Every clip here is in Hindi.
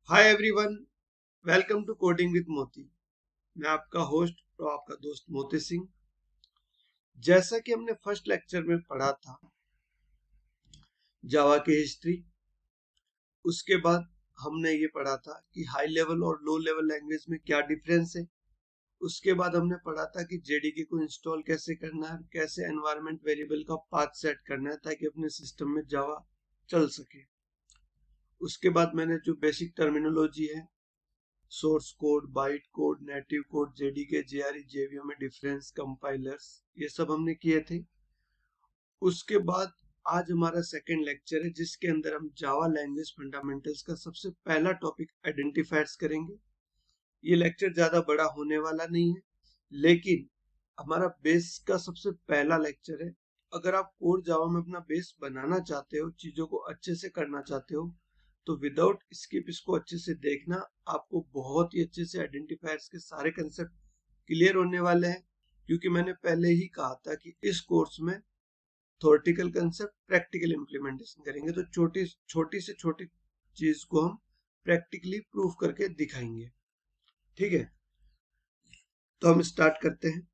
Hi everyone, welcome to coding with Moti. मैं आपका होस्ट और आपका दोस्त मोती सिंह। जैसा कि हमने फर्स्ट लेक्चर में पढ़ा था जावा की हिस्ट्री, उसके बाद हमने ये पढ़ा था कि हाई लेवल और लो लेवल लैंग्वेज में क्या डिफरेंस है। उसके बाद हमने पढ़ा था कि जेडीके को इंस्टॉल कैसे करना है, कैसे एनवायरनमेंट वेरिएबल का पाथ सेट करना है ताकि अपने सिस्टम में जावा चल सके। उसके बाद मैंने जो बेसिक टर्मिनोलॉजी है, source code, byte code, native code, JDK, JRE, JVM में डिफरेंस, कंपाइलर्स, ये सब हमने किए थे। उसके बाद आज हमारा सेकंड लेक्चर है जिसके अंदर हम जावा लैंग्वेज फंडामेंटल्स का सबसे पहला टॉपिक आइडेंटिफायर्स करेंगे। ये लेक्चर ज्यादा बड़ा होने वाला नहीं है, लेकिन हमारा बेस का सबसे पहला लेक्चर है। अगर आप कोर जावा में अपना बेस बनाना चाहते हो, चीजों को अच्छे से करना चाहते हो, तो विदाउट स्किप इसको अच्छे से देखना। आपको बहुत ही अच्छे से आइडेंटिफायर्स के सारे कंसेप्ट क्लियर होने वाले हैं, क्योंकि मैंने पहले ही कहा था कि इस कोर्स में थ्योरेटिकल कंसेप्ट, प्रैक्टिकल इंप्लीमेंटेशन करेंगे। तो छोटी छोटी से छोटी चीज को हम प्रैक्टिकली प्रूफ करके दिखाएंगे। ठीक है, तो हम स्टार्ट करते हैं।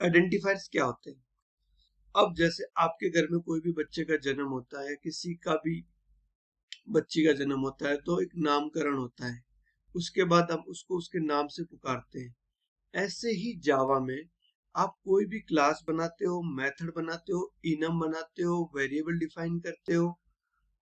आइडेंटिफायर्स क्या होते हैं? अब जैसे आपके घर में कोई भी बच्चे का जन्म होता है, किसी का भी बच्ची का जन्म होता है, तो एक नामकरण होता है। उसके बाद हम उसको उसके नाम से पुकारते हैं। ऐसे ही जावा में आप कोई भी क्लास बनाते हो, मेथड बनाते हो, इनम बनाते हो, वेरिएबल डिफाइन करते हो,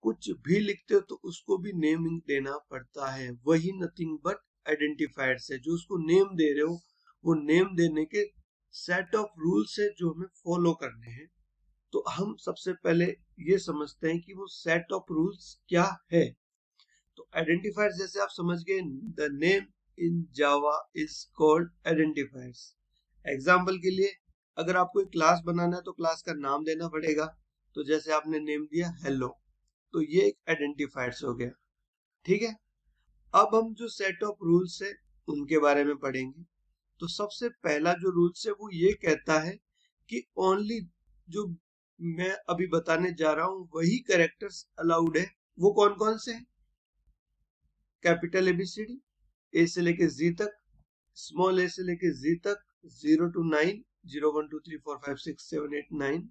कुछ भी लिखते हो, तो उसको भी नेमिंग देना पड़ता है। वही नथिंग बट आइडेंटिफायर्स है। जो उसको नेम दे रहे हो, वो नेम देने के सेट ऑफ रूल्स है जो हमें फॉलो करने हैं। तो हम सबसे पहले ये समझते हैं कि वो सेट ऑफ रूल्स क्या है। तो आइडेंटिफायर्स जैसे आप समझ गए, the name in Java is called identifiers. Example के लिए, अगर आपको एक क्लास बनाना है तो क्लास का नाम देना पड़ेगा। तो जैसे आपने नेम दिया हेलो, तो ये एक आइडेंटिफायर्स हो गया। ठीक है, अब हम जो सेट ऑफ रूल्स है उनके बारे में पढ़ेंगे। तो सबसे पहला जो रूल्स है वो ये कहता है कि ओनली जो मैं अभी बताने जा रहा हूं वही कैरेक्टर्स अलाउड है। वो कौन कौन से हैं? कैपिटल एबीसीडी, ए से लेके जी तक, स्मॉल ए से लेके जी तक, 0 to 9, 0 1 2 3 4 5 6 7 8 9,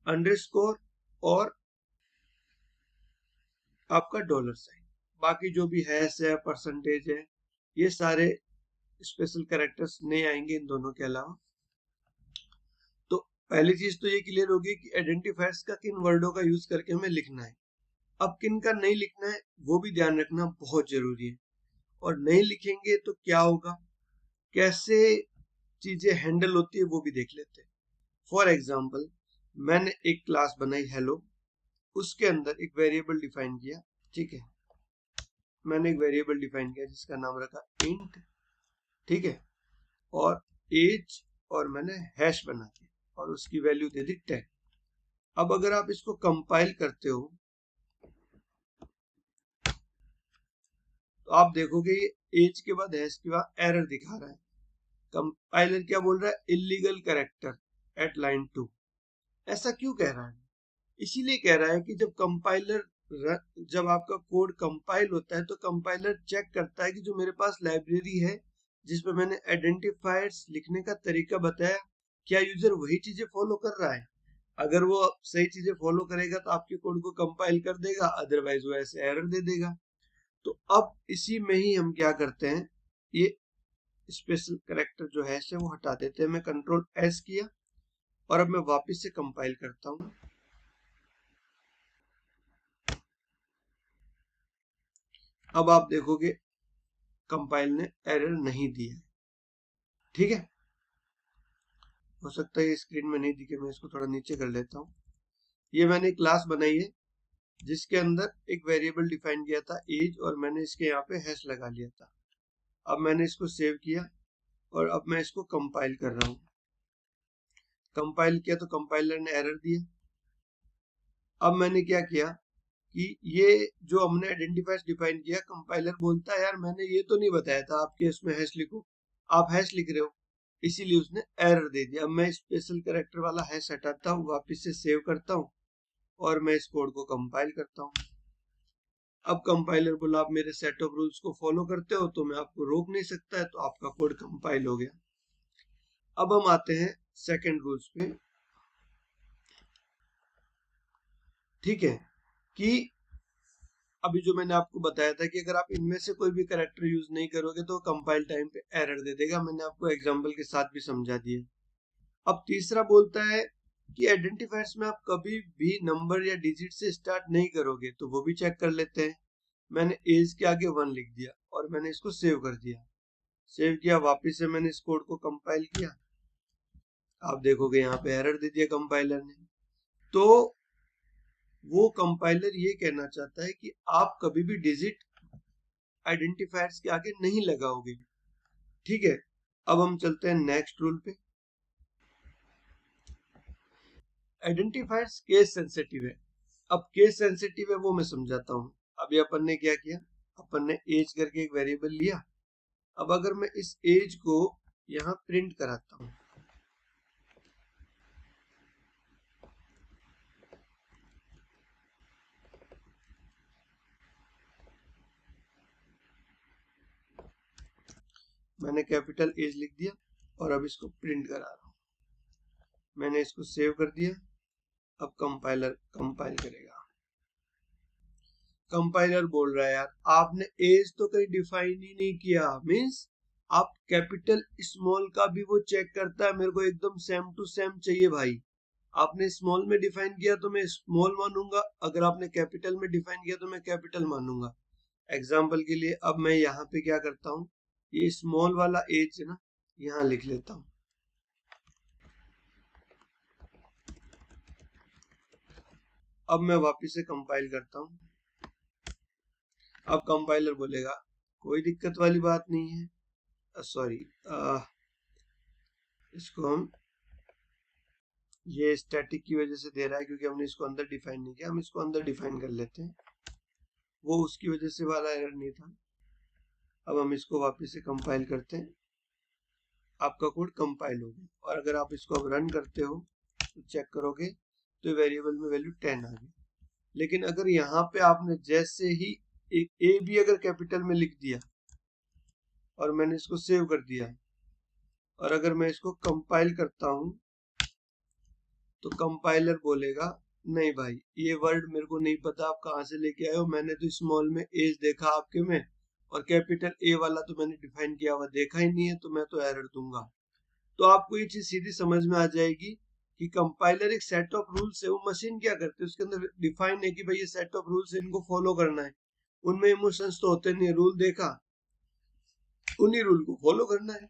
अंडरस्कोर, और आपका डॉलर साइन। बाकी जो भी हैश है, परसेंटेज है, ये सारे स्पेशल कैरेक्टर्स नहीं आएंगे इन दोनों के अलावा। तो पहली चीज तो ये क्लियर होगी कि आइडेंटिफायर्स का किन वर्डों का यूज करके हमें लिखना है। अब किन का नहीं लिखना है वो भी ध्यान रखना बहुत जरूरी है। और नहीं लिखेंगे तो क्या होगा, कैसे चीजें हैंडल होती है वो भी देख लेते हैं। फॉर एग्जाम्पल, मैंने एक क्लास बनाई हेलो, उसके अंदर एक वेरिएबल डिफाइन किया। ठीक है, मैंने एक वेरिएबल डिफाइन किया जिसका नाम रखा इंट। ठीक है, और एज, और मैंने हैश बना दिया और उसकी वैल्यू दे दी 10। अब अगर आप इसको कंपाइल करते हो तो आप देखोगे ये एज के बाद हैश के बाद एरर दिखा रहा है। कंपाइलर क्या बोल रहा है? Illegal character eight line 2। ऐसा क्यों कह रहा है? इसीलिए कह रहा है कि जब आपका कोड कंपाइल होता है तो कंपाइलर चेक करता है कि जो मेरे पास लाइब्रेरी है जिसमें मैंने आइडेंटिफायर्स लिखने का तरीका बताया, क्या यूजर वही चीजें फॉलो कर रहा है। अगर वो सही चीजें फॉलो करेगा तो आपके कोड को कंपाइल कर देगा, अदरवाइज वो ऐसे एरर दे देगा। तो अब इसी में ही हम क्या करते हैं, ये स्पेशल कैरेक्टर जो है वो हटा देते हैं। मैं कंट्रोल एस किया और अब मैं वापस से कंपाइल करता हूँ। अब आप देखोगे कंपाइल ने एरर नहीं दिया है। ठीक है, हो सकता है स्क्रीन में नहीं दिखे, मैं इसको थोड़ा नीचे कर लेता हूँ। ये मैंने क्लास बनाई है जिसके अंदर एक वेरिएबल डिफाइन किया था एज, और मैंने इसके यहाँ पे हैश लगा लिया था। अब मैंने इसको सेव किया और अब मैं इसको कंपाइल कर रहा हूँ। कंपाइल किया तो कंपाइलर ने एरर दिया। अब मैंने क्या किया कि ये जो हमने आइडेंटिफायर्स डिफाइन किया, कंपाइलर बोलता है यार मैंने ये तो नहीं बताया था आपके इसमें हैश लिखो, आप हैश लिख रहे हो, इसीलिए उसने एरर दे दिया। अब मैं स्पेशल कैरेक्टर वाला हैश हटाता हूँ, वापस से सेव करता हूँ और मैं इस कोड को कंपाइल करता हूँ। अब कंपाइलर बोला आप मेरे सेट ऑफ रूल्स को फॉलो करते हो तो मैं आपको रोक नहीं सकता है, तो आपका कोड कंपाइल हो गया। अब हम आते हैं सेकंड रूल्स पे। ठीक है, कि अभी जो मैंने आपको बताया था कि अगर आप इनमें से कोई भी कैरेक्टर यूज नहीं करोगे तो कंपाइल टाइम पे एरर दे देगा, मैंने आपको एग्जांपल के साथ भी समझा दिया। अब तीसरा बोलता है कि आइडेंटिफायर्स में आप कभी भी नंबर या डिजिट से स्टार्ट नहीं करोगे, तो वो भी चेक कर लेते हैं। मैंने एज के आगे 1 लिख दिया और मैंने इसको सेव कर दिया। सेव किया, वापस से मैंने इस कोड को कंपाइल किया, आप देखोगे यहाँ पे एरर दे दिया कंपाइलर ने। तो वो कंपाइलर ये कहना चाहता है कि आप कभी भी डिजिट आइडेंटिफायर्स के आगे नहीं लगाओगे। ठीक है, अब हम चलते हैं नेक्स्ट रूल पे। आइडेंटिफायर्स केस सेंसिटिव है। अब केस सेंसिटिव है वो मैं समझाता हूँ। अभी अपन ने क्या किया, अपन ने एज करके एक वेरिएबल लिया। अब अगर मैं इस एज को यहाँ प्रिंट कराता हूँ, मैंने कैपिटल एज लिख दिया और अब इसको प्रिंट करा रहा हूँ। मैंने इसको सेव कर दिया। अब कंपाइलर कंपाइल करेगा। कंपाइलर बोल रहा है यार आपने एज तो कहीं डिफाइन ही नहीं किया, मींस आप कैपिटल स्मॉल का भी वो चेक करता है, मेरे को एकदम सेम टू सेम चाहिए भाई। आपने स्मॉल में डिफाइन किया तो मैं स्मॉल मानूंगा, अगर आपने कैपिटल में डिफाइन किया तो मैं कैपिटल मानूंगा। एग्जाम्पल के लिए अब मैं यहाँ पे क्या करता हूँ, ये स्मॉल वाला एज है ना, यहाँ लिख लेता हूँ। अब मैं वापिस से कंपाइल करता हूँ। अब कंपाइलर बोलेगा कोई दिक्कत वाली बात नहीं है, सॉरी इसको हम ये स्टैटिक की वजह से दे रहा है क्योंकि हमने इसको अंदर डिफाइन नहीं किया, हम इसको अंदर डिफाइन कर लेते हैं, वो उसकी वजह से वाला एरर नहीं था। अब हम इसको वापस से कंपाइल करते हैं, आपका कोड कंपाइल हो गया। और अगर आप इसको अब रन करते हो तो चेक करोगे तो वेरिएबल में वैल्यू 10 आ गई। लेकिन अगर यहाँ पे आपने जैसे ही एक ए भी अगर कैपिटल में लिख दिया और मैंने इसको सेव कर दिया और अगर मैं इसको कंपाइल करता हूं तो कंपाइलर बोलेगा नहीं भाई ये वर्ड मेरे को नहीं पता आप कहाँ से लेके आए हो, मैंने तो स्मॉल में एज देखा आपके में और कैपिटल ए वाला तो मैंने डिफाइन किया हुआ देखा ही नहीं है, तो मैं तो एरर दूंगा। तो आपको ये चीज सीधी समझ में आ जाएगी कि कंपाइलर एक सेट ऑफ रूल्स है, वो मशीन क्या करती है उसके अंदर डिफाइन है कि भाई ये सेट ऑफ रूल्स है, इनको फॉलो करना है। उनमें इमोशंस तो होते नहीं, रूल देखा उन्हीं रूल को फॉलो करना है,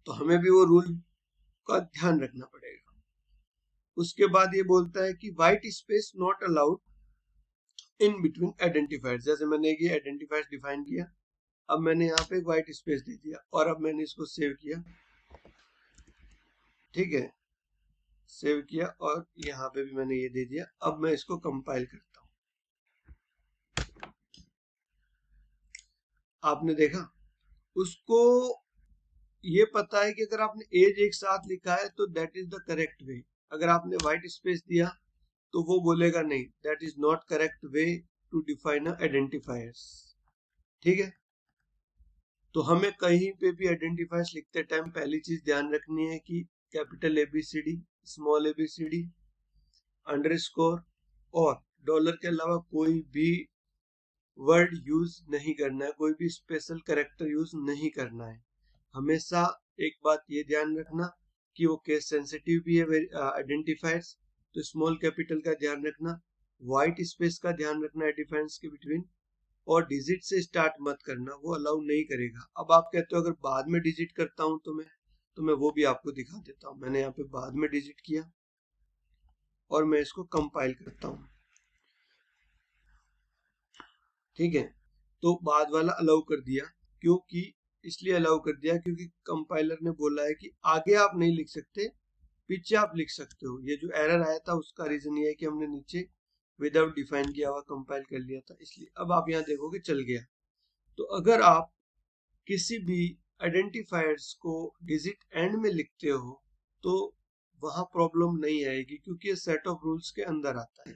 तो हमें भी वो रूल का ध्यान रखना पड़ेगा। उसके बाद ये बोलता है कि white space not allowed in between identifiers. जैसे मैंने ये आइडेंटिफायर्स डिफाइन किया, अब मैंने यहाँ पे एक व्हाइट स्पेस दे दिया और अब मैंने इसको सेव किया। ठीक है, सेव किया और यहाँ पे भी मैंने ये दे दिया। अब मैं इसको कंपाइल करता हूँ, आपने देखा उसको ये पता है कि अगर आपने एज एक साथ लिखा है तो that is the correct way. अगर आपने व्हाइट स्पेस दिया तो वो बोलेगा नहीं, that is not correct way to define identifiers. ठीक है, तो हमें कहीं पे भी आइडेंटिफायर्स लिखते टाइम पहली चीज ध्यान रखनी है कि capital A B C D, small A B C D, underscore और डॉलर के अलावा कोई भी वर्ड यूज नहीं करना है, कोई भी स्पेशल कैरेक्टर यूज नहीं करना है। हमेशा एक बात ये ध्यान रखना कि वो केस सेंसिटिव भी है आइडेंटिफायर्स, तो स्मॉल कैपिटल का ध्यान रखना, व्हाइट स्पेस का ध्यान रखना आइडेंटिफायर्स के बिटवीन, और डिजिट से स्टार्ट मत करना, वो अलाउ नहीं करेगा। अब आप कहते हो अगर बाद में डिजिट करता हूं तो मैं वो भी आपको दिखा देता हूं। मैंने यहाँ पे बाद में डिजिट किया और मैं इसको कंपाइल करता हूँ। ठीक है, तो बाद वाला अलाउ कर दिया, क्योंकि इसलिए अलाउ कर दिया क्योंकि कंपाइलर ने बोला है कि आगे आप नहीं लिख सकते, पीछे आप लिख सकते हो। ये जो एरर आया था उसका रीजन ये है कि हमने नीचे विदाउट डिफाइन किया हुआ कंपाइल कर लिया था, इसलिए। अब आप यहाँ देखोगे चल गया। तो अगर आप किसी भी आइडेंटिफायर्स को डिजिट एंड में लिखते हो तो वहां प्रॉब्लम नहीं आएगी क्योंकि ये सेट ऑफ रूल्स के अंदर आता है।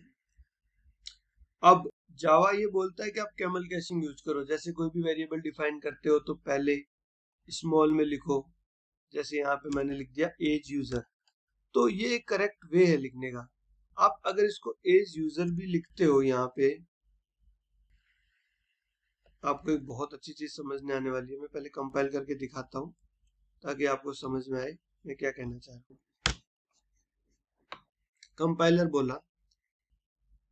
अब जावा ये बोलता है कि आप कैमल कैशिंग यूज करो, जैसे कोई भी वेरिएबल डिफाइन करते हो तो पहले स्मॉल में लिखो, जैसे यहाँ पे मैंने लिख दिया एज यूजर, तो ये एक करेक्ट वे है लिखने का। आप अगर इसको एज यूजर भी लिखते हो यहाँ पे, आपको एक बहुत अच्छी चीज समझने आने वाली है। मैं पहले कंपाइल करके दिखाता हूँ ताकि आपको समझ में आए मैं क्या कहना चाह रहा हूँ। कंपाइलर बोला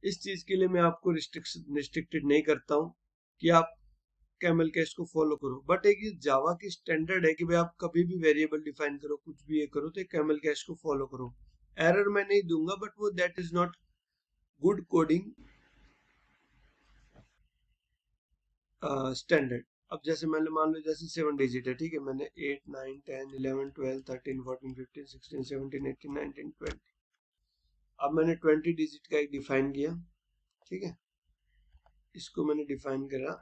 इस चीज के लिए मैं आपको रिस्ट्रिक्टेड नहीं करता हूँ कि आप कैमल कैश को फॉलो करो, बट एक ये जावा की स्टैंडर्ड है कि भाई आप कभी भी वेरिएबल डिफाइन करो, कुछ भी ये करो तो कैमल कैश को फॉलो करो। एरर मैं नहीं दूंगा, बट वो that is not good coding standard. अब जैसे मैंने मान लो जैसे 7 डिजिट है, ठीक है, मैंने 8 9 10 11 12 13 14 15 16 17 18 19 20, अब मैंने 20 डिजिट का एक डिफाइन किया, ठीक है, इसको मैंने डिफाइन करा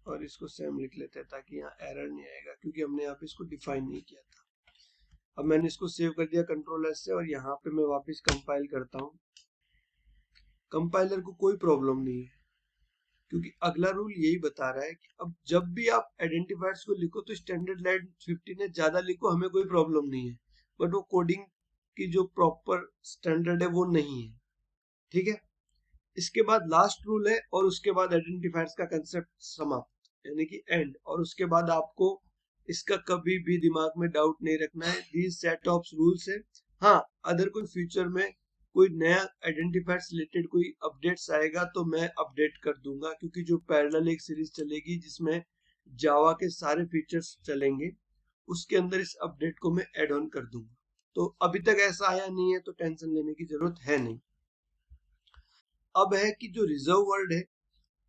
और इसको सेम लिख लेते हैं ताकि यहाँ एरर नहीं आएगा, क्योंकि हमने यहाँ पे इसको डिफाइन नहीं किया था। अब मैंने इसको सेव कर दिया कंट्रोल एस से, और यहाँ पे मैं वापस कंपाइल करता हूँ। कंपाइलर को कोई प्रॉब्लम नहीं है, क्योंकि अगला रूल यही बता रहा है कि अब जब भी आप आइडेंटिफायर्स को लिखो तो स्टैंडर्ड लाइन 15 है, ज्यादा लिखो, हमें कोई प्रॉब्लम नहीं है, बट वो कोडिंग की जो प्रॉपर स्टैंडर्ड है वो नहीं है, ठीक है। इसके बाद लास्ट रूल है, और उसके बाद आइडेंटिफायर्स का कंसेप्ट समाप्त, यानी कि एंड, और उसके बाद आपको इसका कभी भी दिमाग में डाउट नहीं रखना है। दीज सेट ऑफ रूल्स है। हाँ, अगर कोई फ्यूचर में कोई नया आइडेंटिफायर्स रिलेटेड कोई अपडेट्स आएगा तो मैं अपडेट कर दूंगा, क्योंकि जो पैरेलल एक सीरीज चलेगी जिसमें जावा के सारे फीचर्स चलेंगे, उसके अंदर इस अपडेट को मैं ऐड ऑन कर दूंगा। तो अभी तक ऐसा आया नहीं है तो टेंशन लेने की जरूरत है नहीं। अब है कि जो रिजर्व वर्ड है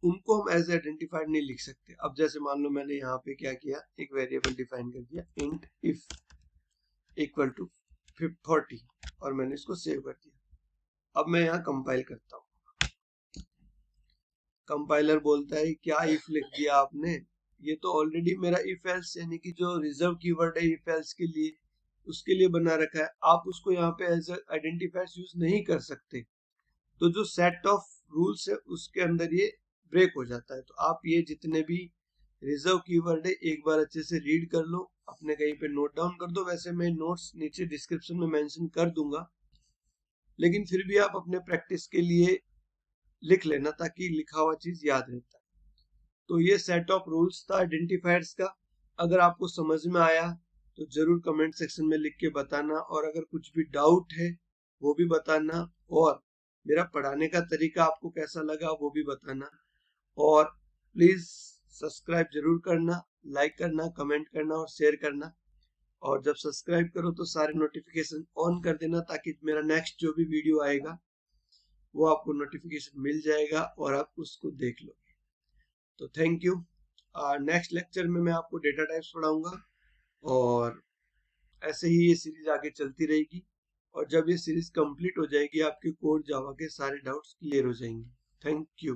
उनको हम एज आइडेंटिफाइड नहीं लिख सकते। अब जैसे मान लो मैंने यहाँ पे क्या किया, एक वेरिएबल डिफाइन कर दिया इंट इफ इक्वल टू 40, और मैंने इसको सेव कर दिया। अब मैं यहाँ कंपाइल करता हूँ, कंपाइलर बोलता है क्या इफ लिख दिया आपने, ये तो ऑलरेडी मेरा इफ एल्स यानी कि जो रिजर्व कीवर्ड है इफ एल्स के लिए, उसके लिए बना रखा है, आप उसको यहाँ पे एज आइडेंटिफायर्स यूज नहीं कर सकते। तो जो सेट ऑफ रूल्स है उसके अंदर ये ब्रेक हो जाता है। तो आप ये जितने भी रिजर्व कीवर्ड है एक बार अच्छे से रीड कर लो, अपने कहीं पे नोट डाउन कर दो, वैसे मैं नोट्स नीचे डिस्क्रिप्शन में मेंशन कर दूंगा, लेकिन फिर भी आप अपने प्रैक्टिस के लिए लिख लेना ताकि लिखा हुआ चीज याद रहता है। तो ये सेट ऑफ रूल्स था आइडेंटिफायर्स का। अगर आपको समझ में आया तो जरूर कमेंट सेक्शन में लिख के बताना, और अगर कुछ भी डाउट है वो भी बताना, और मेरा पढ़ाने का तरीका आपको कैसा लगा वो भी बताना, और प्लीज सब्सक्राइब जरूर करना, लाइक करना, कमेंट करना और शेयर करना। और जब सब्सक्राइब करो तो सारे नोटिफिकेशन ऑन कर देना ताकि मेरा नेक्स्ट जो भी वीडियो आएगा वो आपको नोटिफिकेशन मिल जाएगा और आप उसको देख लो। तो थैंक यू। नेक्स्ट लेक्चर में मैं आपको डेटा टाइप्स पढ़ाऊंगा, और ऐसे ही ये सीरीज आगे चलती रहेगी, और जब ये सीरीज कंप्लीट हो जाएगी आपके कोर जावा के सारे डाउट्स क्लियर हो जाएंगे। Thank you.